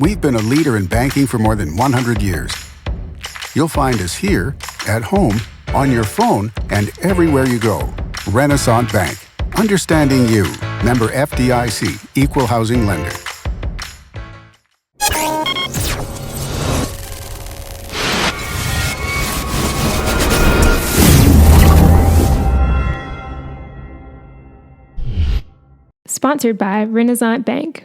We've been a leader in banking for more than 100 years. You'll find us here, at home, on your phone, and everywhere you go. Renaissance Bank. Understanding you. Member FDIC. Equal housing lender. Sponsored by Renaissance Bank.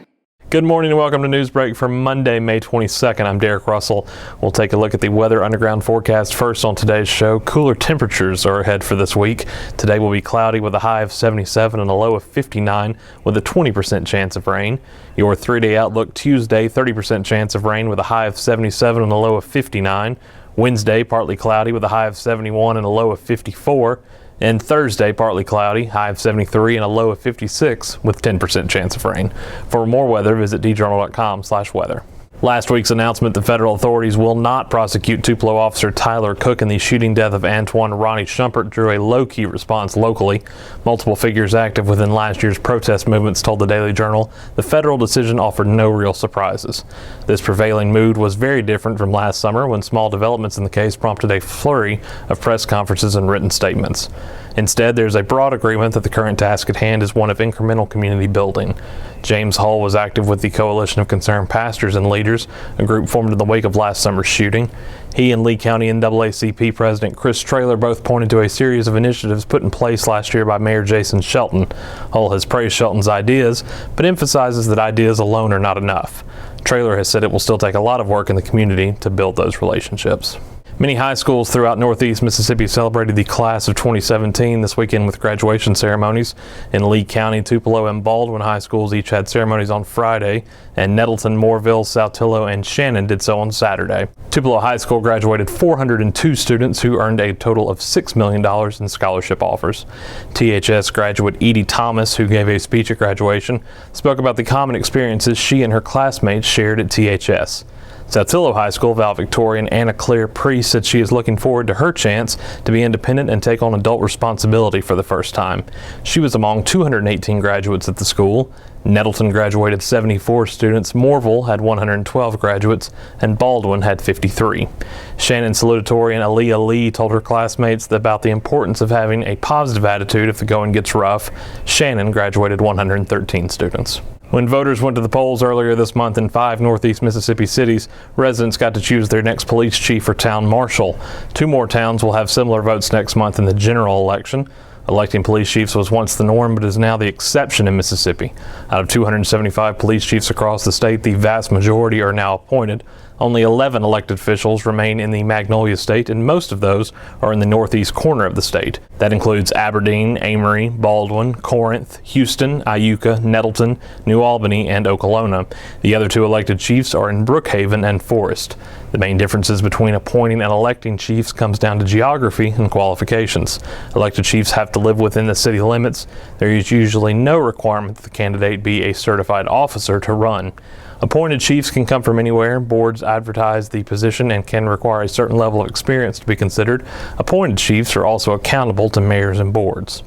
Good morning and welcome to Newsbreak for Monday, May 22nd. I'm Derek Russell. We'll take a look at the Weather Underground forecast first on today's show. Cooler temperatures are ahead for this week. Today will be cloudy with a high of 77 and a low of 59 with a 20% chance of rain. Your 3-day outlook: Tuesday, 30% chance of rain with a high of 77 and a low of 59. Wednesday, partly cloudy with a high of 71 and a low of 54. And Thursday, partly cloudy, high of 73 and a low of 56 with 10% chance of rain. For more weather, visit djournal.com/weather. Last week's announcement that federal authorities will not prosecute Tupelo officer Tyler Cook in the shooting death of Antoine Ronnie Shumpert drew a low-key response locally. Multiple figures active within last year's protest movements told the Daily Journal the federal decision offered no real surprises. This prevailing mood was very different from last summer when small developments in the case prompted a flurry of press conferences and written statements. Instead, there's a broad agreement that the current task at hand is one of incremental community building. James Hull was active with the Coalition of Concerned Pastors and Leaders, a group formed in the wake of last summer's shooting. He and Lee County NAACP President Chris Traylor both pointed to a series of initiatives put in place last year by Mayor Jason Shelton. Hull has praised Shelton's ideas, but emphasizes that ideas alone are not enough. Traylor has said it will still take a lot of work in the community to build those relationships. Many high schools throughout Northeast Mississippi celebrated the class of 2017 this weekend with graduation ceremonies. In Lee County, Tupelo, and Baldwin high schools each had ceremonies on Friday, and Nettleton, Mooreville, Tupelo, and Shannon did so on Saturday. Tupelo High School graduated 402 students who earned a total of $6 million in scholarship offers. THS graduate Edie Thomas, who gave a speech at graduation, spoke about the common experiences she and her classmates shared at THS. Tupelo High School valedictorian Anna Claire Priest said she is looking forward to her chance to be independent and take on adult responsibility for the first time. She was among 218 graduates at the school. Nettleton graduated 74 students, Mooreville had 112 graduates, and Baldwin had 53. Shannon salutatorian Aaliyah Lee told her classmates about the importance of having a positive attitude if the going gets rough. Shannon graduated 113 students. When voters went to the polls earlier this month in 5 Northeast Mississippi cities, residents got to choose their next police chief or town marshal. 2 more towns will have similar votes next month in the general election. Electing police chiefs was once the norm, but is now the exception in Mississippi. Out of 275 police chiefs across the state, the vast majority are now appointed. Only 11 elected officials remain in the Magnolia State, and most of those are in the northeast corner of the state. That includes Aberdeen, Amory, Baldwin, Corinth, Houston, Iuka, Nettleton, New Albany, and Okolona. The other 2 elected chiefs are in Brookhaven and Forest. The main differences between appointing and electing chiefs comes down to geography and qualifications. Elected chiefs have to live within the city limits. There is usually no requirement that the candidate be a certified officer to run. Appointed chiefs can come from anywhere. Boards advertise the position and can require a certain level of experience to be considered. Appointed chiefs are also accountable to mayors and boards.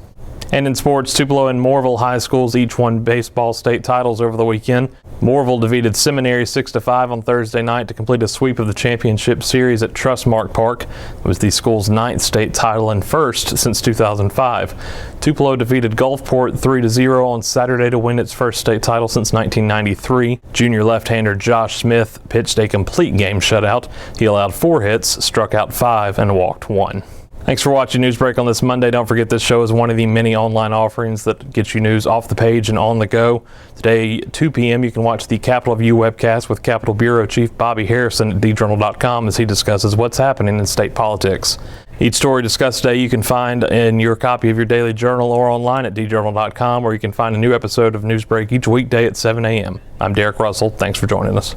And in sports, Tupelo and Mooreville high schools each won baseball state titles over the weekend. Mooreville defeated Seminary 6-5 on Thursday night to complete a sweep of the championship series at Trustmark Park. It was the school's 9th state title and first since 2005. Tupelo defeated Gulfport 3-0 on Saturday to win its first state title since 1993. Junior left-hander Josh Smith pitched a complete game shutout. He allowed 4 hits, struck out 5, and walked 1. Thanks for watching Newsbreak on this Monday. Don't forget this show is one of the many online offerings that gets you news off the page and on the go. Today, 2 p.m., you can watch the Capitol View webcast with Capitol Bureau Chief Bobby Harrison at djournal.com as he discusses what's happening in state politics. Each story discussed today you can find in your copy of your daily journal or online at djournal.com, where you can find a new episode of Newsbreak each weekday at 7 a.m. I'm Derek Russell. Thanks for joining us.